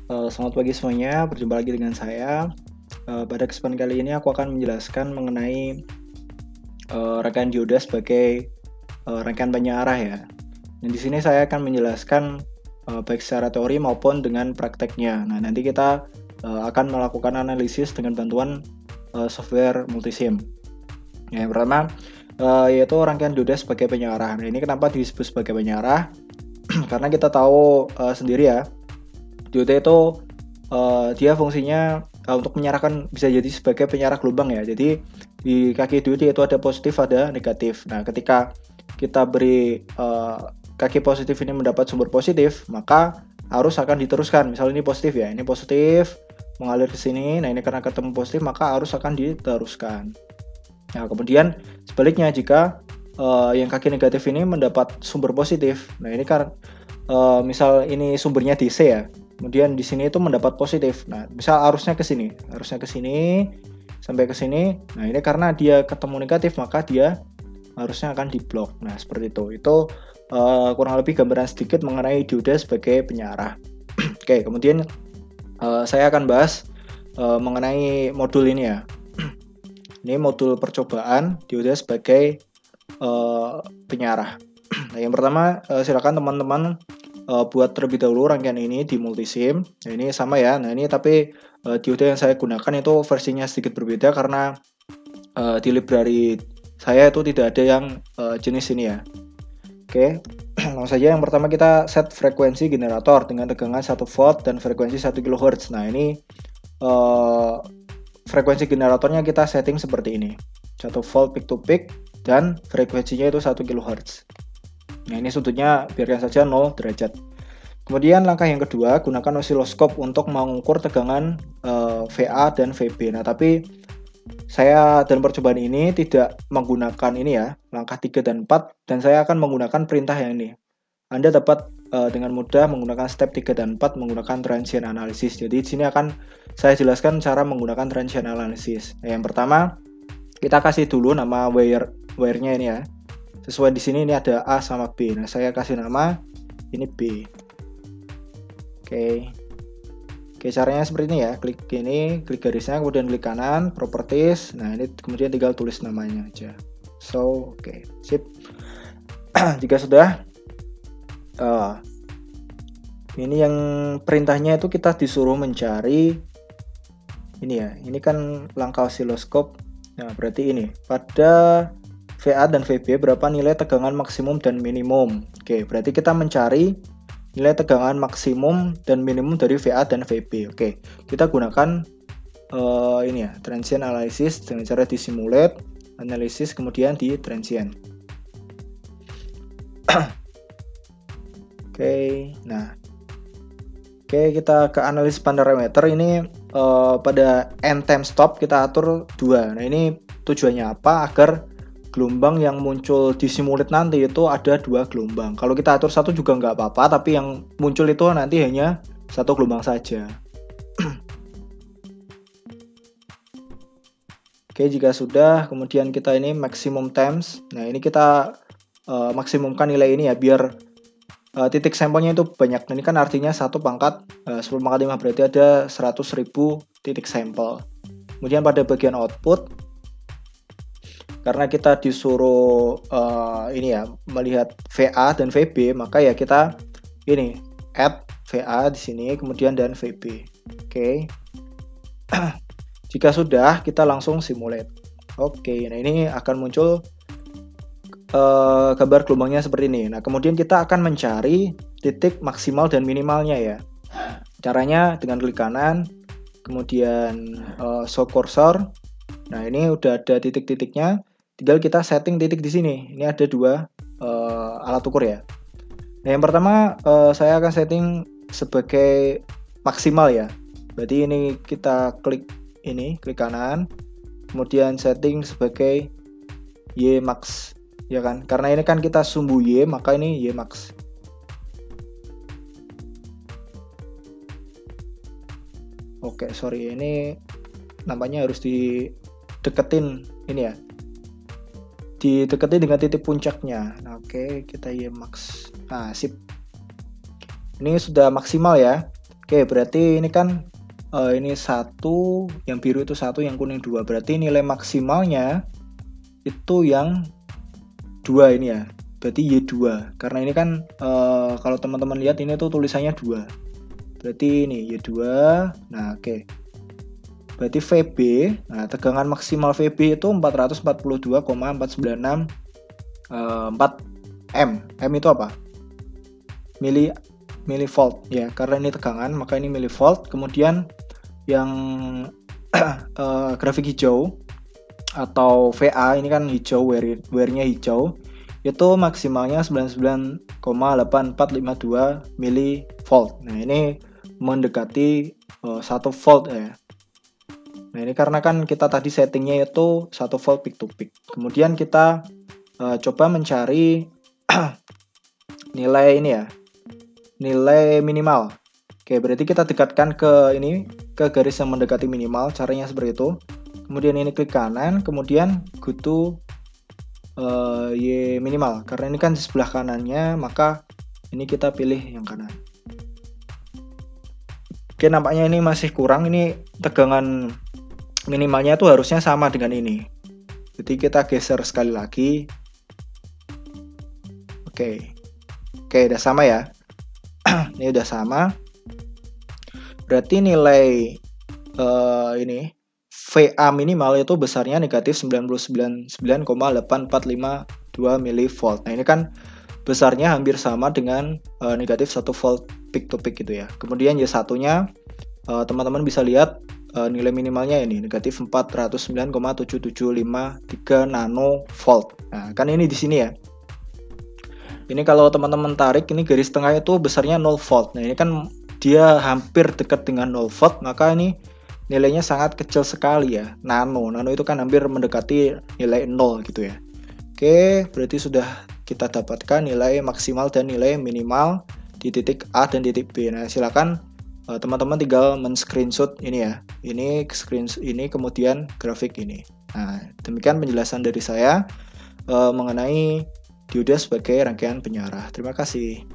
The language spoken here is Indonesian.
Selamat pagi semuanya, berjumpa lagi dengan saya. Pada kesempatan kali ini aku akan menjelaskan mengenai rangkaian dioda sebagai rangkaian banyak arah ya. Dan di sini saya akan menjelaskan baik secara teori maupun dengan prakteknya. Nah, nanti kita akan melakukan analisis dengan bantuan software multisim. Yang pertama yaitu rangkaian dioda sebagai banyak arah. Nah, ini kenapa disebut sebagai banyak arah? Karena kita tahu sendiri ya, dioda itu dia fungsinya untuk menyarahkan, bisa jadi sebagai penyarah gelombang ya. Jadi di kaki dioda itu ada positif, ada negatif. Nah, ketika kita beri kaki positif ini mendapat sumber positif, maka arus akan diteruskan. Misalnya ini positif ya, ini positif mengalir ke sini. Nah, ini karena ketemu positif, maka arus akan diteruskan. Nah, kemudian sebaliknya jika yang kaki negatif ini mendapat sumber positif. Nah, ini kan misal ini sumbernya DC ya. Kemudian di sini itu mendapat positif. Nah, misal arusnya ke sini sampai ke sini. Nah, ini karena dia ketemu negatif, maka dia harusnya akan diblok. Nah, seperti itu. Itu kurang lebih gambaran sedikit mengenai dioda sebagai penyarah. Oke, kemudian saya akan bahas mengenai modul ini ya. Ini modul percobaan dioda sebagai penyarah. Nah, yang pertama silakan teman-teman buat terlebih dahulu rangkaian ini di multisim. Nah, ini sama ya. Nah, ini tapi dioda yang saya gunakan itu versinya sedikit berbeda karena di library saya itu tidak ada yang jenis ini ya. Oke. Langsung saja, yang pertama kita set frekuensi generator dengan tegangan 1 volt dan frekuensi 1 kHz. Nah, ini frekuensi generatornya kita setting seperti ini. 1 volt peak to peak dan frekuensinya itu 1 kHz. Nah, ini sudutnya biarkan saja 0 derajat. Kemudian langkah yang kedua, gunakan osiloskop untuk mengukur tegangan VA dan VB. Nah, tapi saya dalam percobaan ini tidak menggunakan ini ya, langkah 3 dan 4, dan saya akan menggunakan perintah yang ini. Anda dapat dengan mudah menggunakan step 3 dan 4 menggunakan transient analysis. Jadi di sini akan saya jelaskan cara menggunakan transient analysis. Nah, yang pertama, kita kasih dulu nama wire-nya ini ya. Sesuai di sini ini ada A sama B. Nah, saya kasih nama ini B. Oke. Oke, caranya seperti ini ya. Klik ini, klik garisnya, kemudian klik kanan, properties. Nah, ini kemudian tinggal tulis namanya aja. So, oke, sip. Jika sudah, ini yang perintahnya itu kita disuruh mencari ini ya. Ini kan langkah osiloskop. Nah, berarti ini pada VA dan VB berapa nilai tegangan maksimum dan minimum. Oke, berarti kita mencari nilai tegangan maksimum dan minimum dari VA dan VB. Oke, kita gunakan ini ya, transient analysis dengan cara disimulate, analisis, kemudian di transient. Oke, nah, oke, kita ke analisis parameter ini pada end time stop kita atur 2. Nah, ini tujuannya apa? Agar gelombang yang muncul di simulate nanti itu ada 2 gelombang. Kalau kita atur 1 juga nggak apa-apa, tapi yang muncul itu nanti hanya 1 gelombang saja. Oke, jika sudah, kemudian kita ini maximum times. Nah, ini kita maksimumkan nilai ini ya, biar titik sampelnya itu banyak. Ini kan artinya 1 pangkat 10 pangkat 5, berarti ada 100.000 titik sampel. Kemudian pada bagian output, karena kita disuruh ini ya, melihat VA dan VB, maka ya kita ini add VA di sini, kemudian dan VB. Oke. Jika sudah, kita langsung simulate. Oke, nah ini akan muncul gambar gelombangnya seperti ini. Nah, kemudian kita akan mencari titik maksimal dan minimalnya ya. Caranya dengan klik kanan, kemudian show cursor. Nah, ini udah ada titik-titiknya. Tinggal kita setting titik di sini. Ini ada 2 alat ukur ya. Nah, yang pertama saya akan setting sebagai maksimal ya. Berarti ini kita klik ini, klik kanan, kemudian setting sebagai Y max, ya kan? Karena ini kan kita sumbu Y, maka ini Y max. Oke, sorry, ini nampaknya harus dideketin ini ya. Dideketin dengan titik puncaknya. Nah, oke, kita Y max. Nah, sip. Ini sudah maksimal ya. Oke, berarti ini kan ini 1, yang biru itu 1, yang kuning 2. Berarti nilai maksimalnya itu yang 2 ini ya. Berarti Y2. Karena ini kan kalau teman-teman lihat ini tuh tulisannya 2. Berarti ini Y2. Nah, oke. Berarti VB, nah tegangan maksimal VB itu 442,496 4 M. M itu apa? Millivolt ya, karena ini tegangan maka ini millivolt. Kemudian yang grafik hijau atau VA ini kan hijau, wear-nya hijau, itu maksimalnya 99,8452 millivolt. Nah, ini mendekati 1 volt ya. Nah, ini karena kan kita tadi settingnya itu 1 volt peak to peak. Kemudian kita coba mencari nilai ini ya, nilai minimal. Oke, berarti kita dekatkan ke ini, ke garis yang mendekati minimal. Caranya seperti itu. Kemudian ini klik kanan, kemudian go to Y minimal. Karena ini kan di sebelah kanannya, maka ini kita pilih yang kanan. Oke, nampaknya ini masih kurang. Ini tegangan minimalnya itu harusnya sama dengan ini. Jadi kita geser sekali lagi. Oke, udah sama ya. Ini udah sama. Berarti nilai ini VA minimal itu besarnya negatif 99,8452 millivolt. Nah, ini kan besarnya hampir sama dengan negatif 1 volt peak to peak gitu ya. Kemudian Y1-nya teman-teman bisa lihat nilai minimalnya ini negatif 409,7753 nanovolt. Nah, kan ini di sini ya. Ini kalau teman-teman tarik, ini garis tengah itu besarnya 0 volt. Nah, ini kan dia hampir dekat dengan 0 volt, maka ini nilainya sangat kecil sekali ya. Nano itu kan hampir mendekati nilai 0 gitu ya. Oke, berarti sudah kita dapatkan nilai maksimal dan nilai minimal di titik A dan titik B. Nah, silakan teman-teman tinggal men-screenshot ini ya. Ini screenshot ini, kemudian grafik ini. Nah, demikian penjelasan dari saya mengenai dioda sebagai rangkaian penyiar. Terima kasih.